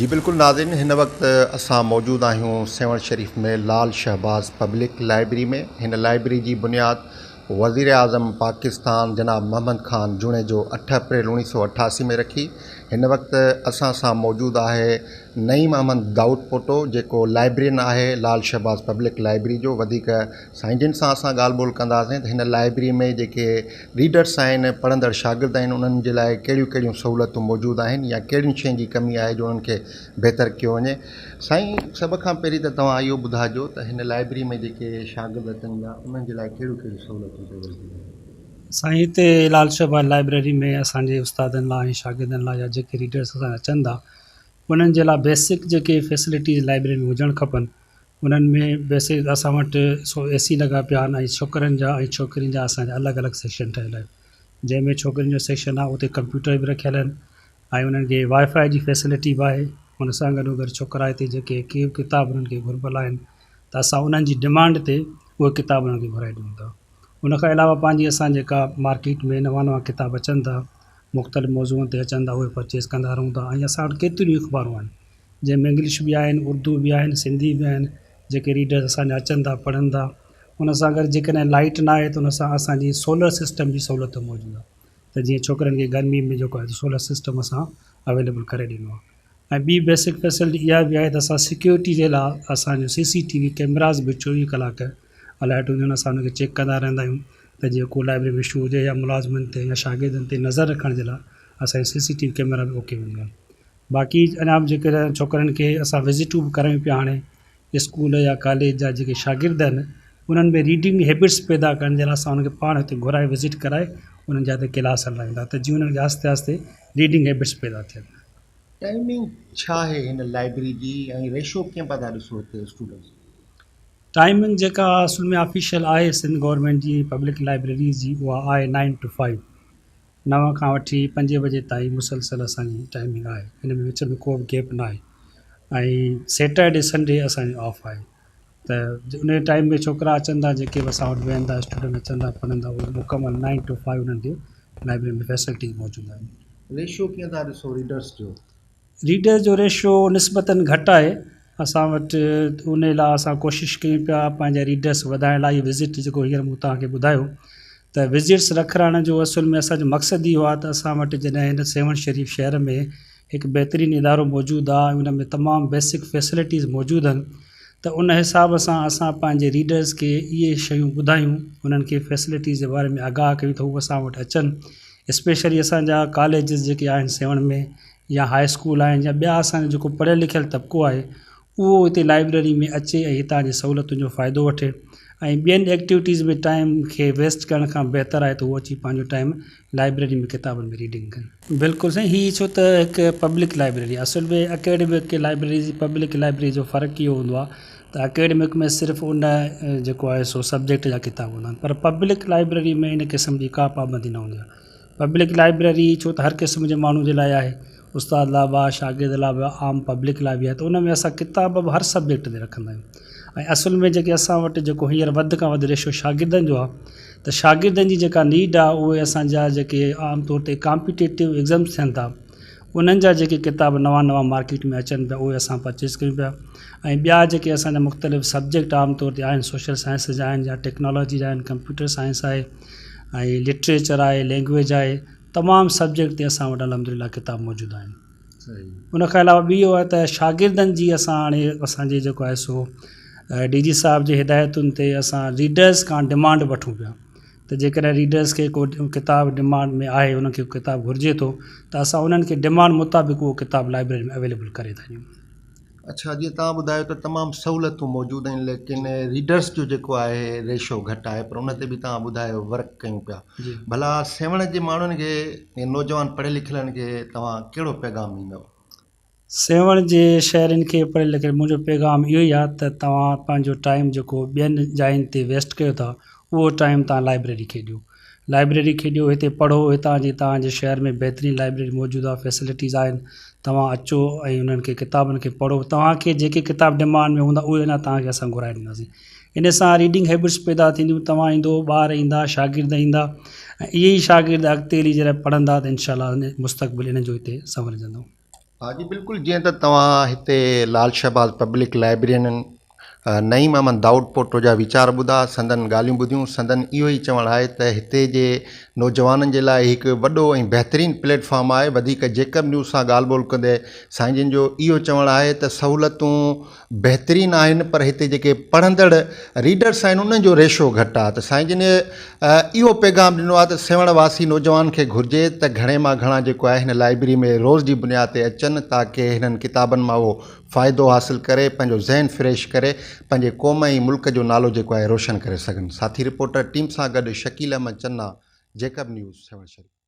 जी बिल्कुल नाज़रीन, हिन वक्त असां मौजूद आहियूं सेवण शरीफ में लाल शहबाज़ पब्लिक लाइब्रेरी में। हिन लाइब्रेरी जी बुनियाद वज़ीर आज़म पाकिस्तान जनाब मोहम्मद ख़ान जुणे जो 8 अप्रैल 1988 में रखी। हिन वक्त असां सां मौजूद आहे नईम अहमद दाऊद पोटो, जेको लाइब्रेरियन आहे लाल शहबाज़ पब्लिक लाइब्रेरी जो। वधीक साईं सां असां ॻाल्हि ॿोल कंदासीं त हिन लाइब्रेरी में जेके रीडर्स आहिनि, पढ़ंदड़ शागिर्द आहिनि, उन्हनि जे लाइ कहिड़ियूं कहिड़ियूं सहूलियतूं मौजूदु आहिनि या कहिड़ियुनि शयुनि जी कमी आहे जो उन्हनि खे बहितर कयो वञे। साईं, सभ खां पहिरीं त तव्हां इहो ॿुधाइजो त हिन लाइब्रेरी में जेके शागिर्द अचनि था उन्हनि जे लाइ कहिड़ियूं कहिड़ियूं सहूलियतूं साईं, हिते लाल शहबाज़ लाइब्रेरी में असांजे उस्तादनि लाइ ऐं शागिर्दनि लाइ या जेके रीडर्स असां अचनि था उन्हनि जे लाइ बेसिक जेके फैसिलिटीज़ लाइब्रेरी में हुजणु खपनि। उन्हनि में बेसिक असां वटि AC लॻा पिया आहिनि ऐं छोकिरनि जा ऐं छोकिरियुनि जा असांजा अलॻि अलॻि सेक्शन ठहियल आहिनि। जंहिंमें छोकिरियुनि जो सेक्शन आहे उते कंप्यूटर बि रखियल आहिनि ऐं उन्हनि खे वाईफाई जी फैसिलिटी बि आहे। हुन सां गॾु छोकिरा हिते जेके किताब उन्हनि खे घुरिबल आहिनि त असां उन्हनि जी डिमांड ते उहे किताब उन्हनि खे घुराए ॾियूं था। उनखां अलावा पंहिंजी असां जेका मार्केट में नवां नवां किताब अचनि था, मुख़्तलिफ़ मौज़ूअनि ते अचनि था, उहे परचेज़ कंदा रहूं था। ऐं असां वटि केतिरियूं अख़बारूं आहिनि जंहिंमें इंग्लिश बि आहिनि, उर्दू बि आहिनि, सिंधी बि आहिनि, जेके रीडर्स असांजा अचनि था पढ़नि था। उन सां गॾु जेकॾहिं लाइट न आहे त उन सां असांजी सोलर सिस्टम जी सहूलियत मौजूदु आहे, त जीअं छोकिरनि खे गर्मी में जेको आहे सोलर सिस्टम असां अवेलेबल करे ॾिनो आहे। ऐं ॿी बेसिक फैसिलिटी इहा बि आहे त असां सिक्योरिटी जे लाइ असांजो CCTV कैमरास बि 24 कलाक अलर्ट हूंदियूं आहिनि। असां उनखे चेक कंदा रहंदा आहियूं त जीअं को लाइब्रेरी में इशू हुजे या मुलाज़िमनि ते या शागिर्दनि ते नज़र रखण जे लाइ असांजी CCTV कैमरा बि ओके हूंदियूं आहिनि। बाक़ी अञा बि जेके छोकिरनि खे असां विज़िटूं बि करायूं पिया हाणे स्कूल या कॉलेज जा जेके शागिर्द आहिनि उन्हनि में रीडिंग हैबिट्स पैदा करण जे लाइ असां उनखे पाण हिते घुराए विज़िट कराए उन्हनि जा हिते क्लास हलाईंदा त जीअं उन्हनि खे आहिस्ते आहिस्ते रीडिंग हैबिट्स पैदा थियनि। टाइमिंग छा आहे हिन लाइब्रेरी जी ऐं रेशो कीअं पिया था ॾिसो हिते स्टूडेंट्स? टाइमिंग जेका असुल में ऑफिशियल आहे सिंध गवर्नमेंट जी पब्लिक लाइब्रेरी जी उहा आहे 9 to 5, 9 खां वठी 5 बजे ताईं मुसलसल असांजी टाइमिंग आहे। हिन में विच में को बि गैप न आहे ऐं सैटरडे संडे असांजो ऑफ आहे। त उन टाइम में छोकिरा अचनि था जेके बि असां वटि वेहनि था, स्टूडेंट अचनि था पढ़नि था, उहे मुकमल 9 to 5 उन्हनि खे लाइब्रेरी में फैसिलिटीज़ मौजूदु आहिनि। रेशो कीअं था ॾिसो रीडर्स जो? रीडर जो रेशो निस्बतन घटि आहे असां वटि। उन लाइ असां कोशिशि कयूं पिया पंहिंजा रीडर्स वधाइण लाइ। विज़िट जेको हींअर मूं तव्हांखे ॿुधायो त विज़िट्स रखण जो असुल में असांजो मक़सदु इहो आहे त असां वटि जॾहिं हिन सेवण शरीफ़ शहर में हिकु बहितरीनु इदारो मौजूदु आहे, उन में तमामु बेसिक फैसिलिटीज़ मौजूदु आहिनि, त उन हिसाब सां असां पंहिंजे रीडर्स खे इहे शयूं ॿुधायूं, उन्हनि खे फैसिलिटीज़ जे बारे में आगाह कयूं त उहे असां वटि अचनि। स्पेशली असांजा कॉलेजिस जेके आहिनि सेवण में या हाई स्कूल आहिनि या ॿिया असांजो जेको पढ़ियल लिखियल तबिको आहे उहो हिते लाइब्रेरी में अचे ऐं हितां जी सहूलियतुनि जो फ़ाइदो वठे ऐं ॿियनि एक्टिविटीज़ में टाइम खे वेस्ट करण खां बहितर आहे त उहो अची पंहिंजो टाइम लाइब्रेरी में किताबनि में रीडिंग कनि। बिल्कुलु साईं, हीअ छो त हिकु पब्लिक लाइब्रेरी आहे। असुल में अकेडमिक लाइब्रेरी जी पब्लिक लाइब्रेरी जो फ़र्क़ु इहो हूंदो आहे त अकेडमिक में सिर्फ़ु उन जेको आहे सो सब्जेक्ट जा किताब हूंदा आहिनि, पर पब्लिक लाइब्रेरी में इन क़िस्म जी का पाबंदी न हूंदी आहे। पब्लिक लाइब्रेरी छो त हर क़िस्म जे माण्हू जे लाइ आहे, उस्ताद लाइ बि आहे, शागिर्द लाइ बि, आम पब्लिक लाइ बि आहे, त उन में असां किताब बि हर सब्जेक्ट ते रखंदा आहियूं। ऐं असुल में जेके असां वटि जेको हींअर वधि खां वधि रेशो शागिर्दनि जो आहे, त शागिर्दनि जी जेका नीड आहे उहे असांजा जेके आम तौर ते कॉम्पिटेटिव एग्ज़ाम्स थियनि था उन्हनि जा जेके किताब नवां नवां मार्केट में अचनि पिया उहे असां परचेज़ कयूं पिया। ऐं ॿिया जेके असांजा मुख़्तलिफ़ सब्जेक्ट आम तौर ते आहिनि, सोशल साइंस जा आहिनि या टेक्नोलॉजी जा आहिनि, कंप्यूटर साइंस आहे ऐं लिटरेचर आहे, लैंग्वेज आहे, तमामु सब्जेक्ट ते असां वटि अल्हम्दुलिल्लाह किताब मौजूदु आहिनि। उनखां अलावा ॿी इहो आहे त शागिर्दनि जी असां हाणे असांजे जेको आहे सो DG साहिब जी हिदायतुनि ते असां रीडर्स खां डिमांड वठूं पिया त जेकॾहिं रीडर्स खे को किताब डिमांड में आहे, उनखे किताब घुरिजे थो त असां उन्हनि खे डिमांड मुताबिक़ उहो किताब लाइब्रेरी में अवेलेबल करे था ॾियूं। अच्छा, जीअं तव्हां ॿुधायो त तमामु सहूलियतूं मौजूदु आहिनि, लेकिन रीडर्स जो जेको आहे रेशो घटि आहे, पर उन ते बि तव्हां ॿुधायो वर्क कयूं पिया। भला सेवण जे माण्हुनि खे, नौजवान पढ़ियल लिखियलनि खे तव्हां कहिड़ो पैगाम ॾींदव? सेवण जे शहरनि खे पढ़ियल लिखियल मुंहिंजो पैगाम इहो ई आहे त तव्हां पंहिंजो टाइम जेको ॿियनि जायुनि ते वेस्ट कयो था उहो टाइम तव्हां लाइब्रेरी खे ॾियो। लाइब्रेरी खे ॾियो, हिते पढ़ो। हितां जी तव्हांजे शहर में बहितरीनु लाइब्रेरी मौजूदु आहे, फैसिलिटीज़ आहिनि, तव्हां अचो ऐं उन्हनि खे किताबनि खे पढ़ो। तव्हांखे जेके किताब डिमांड में हूंदा उहे अञा तव्हांखे असां घुराए ॾींदासीं। इन सां रीडिंग हैबिट्स पैदा थींदियूं। तव्हां ईंदो, ॿार ईंदा, शागिर्द ईंदा ऐं इहे ई शागिर्द अॻिते हली जॾहिं पढ़ंदा त इनशाअल्लाह मुस्तक़बिल इन जो हिते संवरजंदो। हाँ जी बिल्कुलु, जीअं त तव्हां हिते लाल शहबाज़ पब्लिक लाइब्रेरियन नईम अहमद दाऊद पोटो जा वीचार ॿुधा, संदन ॻाल्हियूं ॿुधियूं। संदन इहो ई चवणु आहे त हिते जे नौजवाननि जे लाइ हिकु वॾो ऐं बहितरीनु प्लेटफॉर्म आहे। वधीक जेकब न्यूज़ सां ॻाल्हि ॿोल कंदे साईं जन जो इहो चवणु आहे त सहूलियतूं बहितरीनु आहिनि, पर हिते जेके पढ़ंदड़ रीडर्स आहिनि उन्हनि जो रेशो घटि आहे। त साईं जन इहो पैगाम ॾिनो आहे त सेवण वासी नौजवान खे घुरिजे त घणे मां घणा जेको आहे हिन लाइब्रेरी में रोज़ जी बुनियाद ते अचनि, ताकी हिननि किताबनि मां उहो फ़ाइदो हासिलु करे पंहिंजो ज़हन फ्रेश करे पंहिंजे क़ौम ऐं मुल्क जो नालो जेको आहे रोशन करे सघनि। साथी रिपोर्टर टीम सां गॾु शकील अहमद चन्ना, जेकब न्यूज़, सेवण शरीफ।